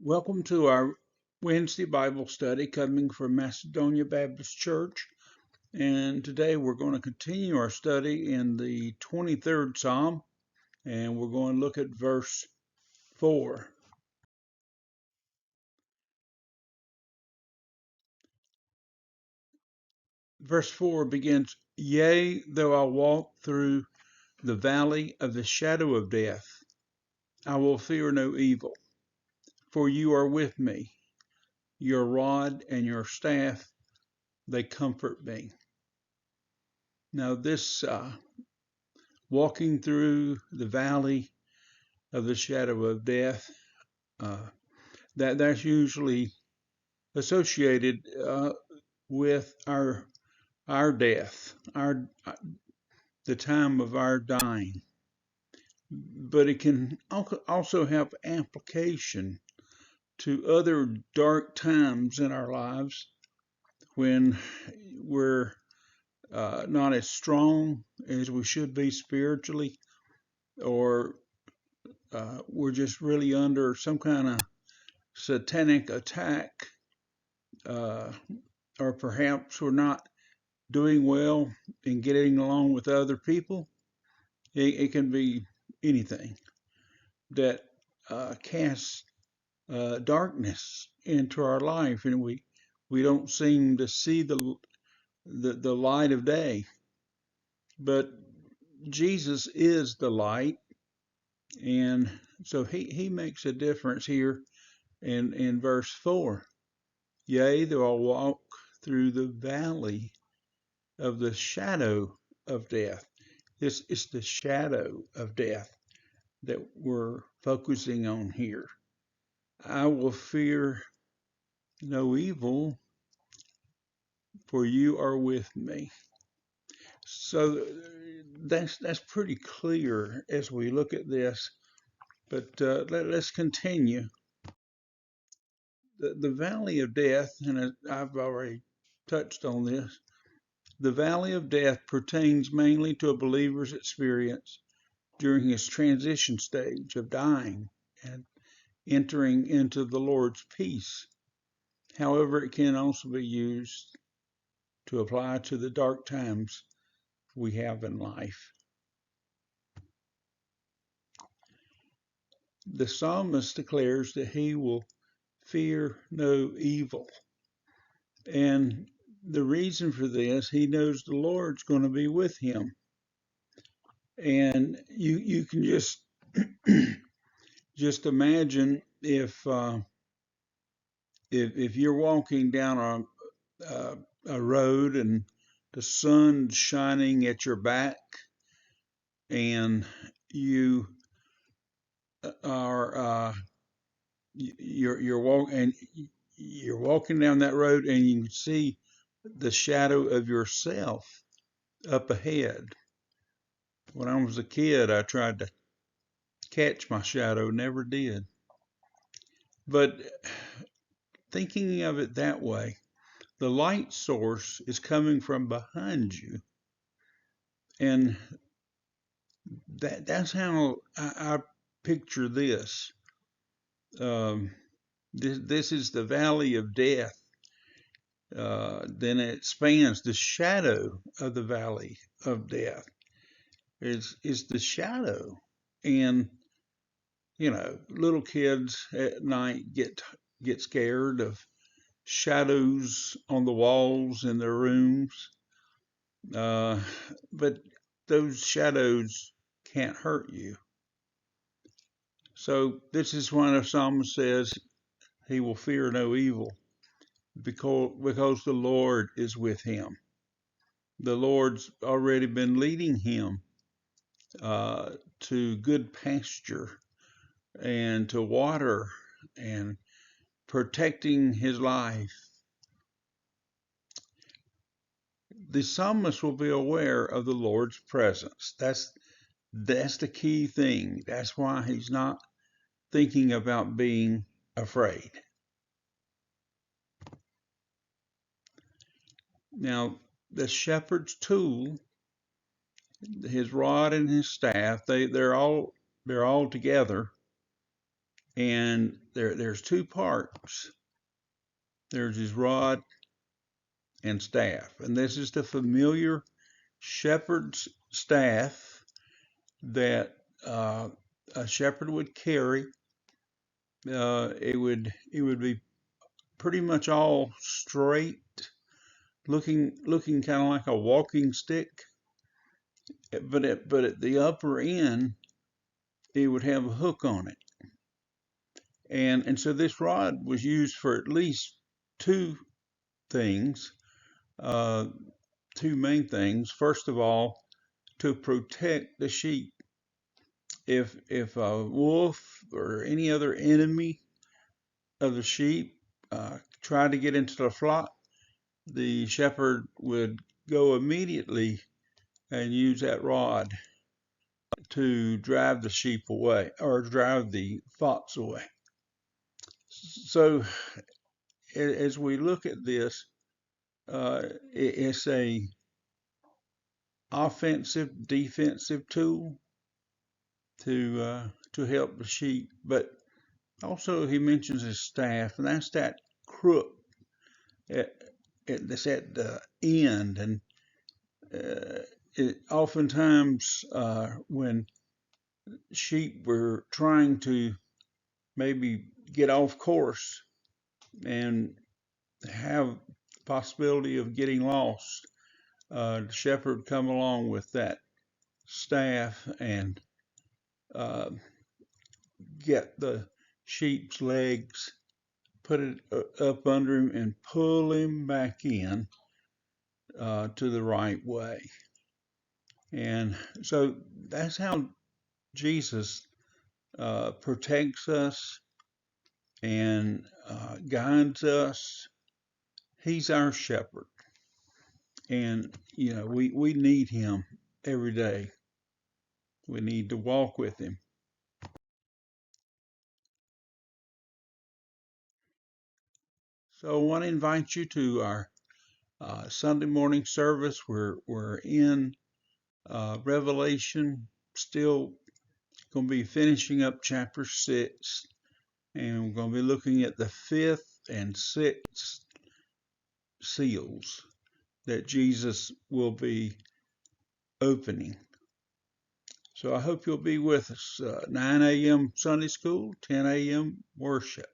Welcome to our Wednesday Bible study coming from Macedonia Baptist Church. And today we're going to continue our study in the 23rd Psalm, and we're going to look at verse 4. Verse 4 begins, "Yea, though I walk through the valley of the shadow of death, I will fear no evil, for you are with me. Your rod and your staff, they comfort me." Now this walking through the valley of the shadow of death, uh, that's usually associated with our death, the time of our dying. But it can also have application to other dark times in our lives when we're not as strong as we should be spiritually, or we're just really under some kind of satanic attack, uh, or perhaps we're not doing well in getting along with other people. It can be anything that casts darkness into our life, and we don't seem to see the light of day. But Jesus is the light, and so he makes a difference here in verse 4. "Yea, though I walk through the valley of the shadow of death." It's the shadow of death that we're focusing on here. "I will fear no evil, for you are with me." So that's pretty clear as we look at this. But let's continue. The valley of death, and I've already touched on this, the valley of death pertains mainly to a believer's experience during his transition stage of dying and entering into the Lord's peace. However, it can also be used to apply to the dark times we have in life. The psalmist declares that he will fear no evil. And the reason for this, he knows the Lord's going to be with him. And you can just imagine if you're walking down a road and the sun's shining at your back, and you are you're walking down that road, and you can see the shadow of yourself up ahead. When I was a kid, I tried to catch my shadow, never did. But thinking of it that way, the light source is coming from behind you, and that's how I picture this. This is the valley of death. Then it spans the shadow of the valley of death. Is the shadow, and little kids at night get scared of shadows on the walls in their rooms, but those shadows can't hurt you. So this is why the psalmist says he will fear no evil, because the Lord is with him. The Lord's already been leading him to good pasture and to water and protecting his life. The psalmist will be aware of the Lord's presence. That's the key thing. That's why he's not thinking about being afraid. Now, the shepherd's tool, his rod and his staff, they're all together. And there's two parts. There's his rod and staff. And this is the familiar shepherd's staff that a shepherd would carry. It would be pretty much all straight, looking kind of like a walking stick, but at the upper end it would have a hook on it, and so this rod was used for at least two things, uh, two main things. First of all, to protect the sheep. If a wolf or any other enemy of the sheep tried to get into the flock, the shepherd would go immediately and use that rod to drive the sheep away or drive the fox away. So as we look at this, it's a offensive, defensive tool to help the sheep. But also he mentions his staff, and that's that crook that's at the end. And oftentimes when sheep were trying to maybe get off course and have the possibility of getting lost, the shepherd would come along with that staff and get the sheep's legs, put it up under him, and pull him back in to the right way. And so that's how Jesus protects us and guides us. He's our shepherd, and we need him every day. We need to walk with him. So I want to invite you to our Sunday morning service. We're in Revelation, still going to be finishing up chapter 6, and we're going to be looking at the 5th and 6th seals that Jesus will be opening. So I hope you'll be with us. 9 a.m. Sunday school, 10 a.m. worship.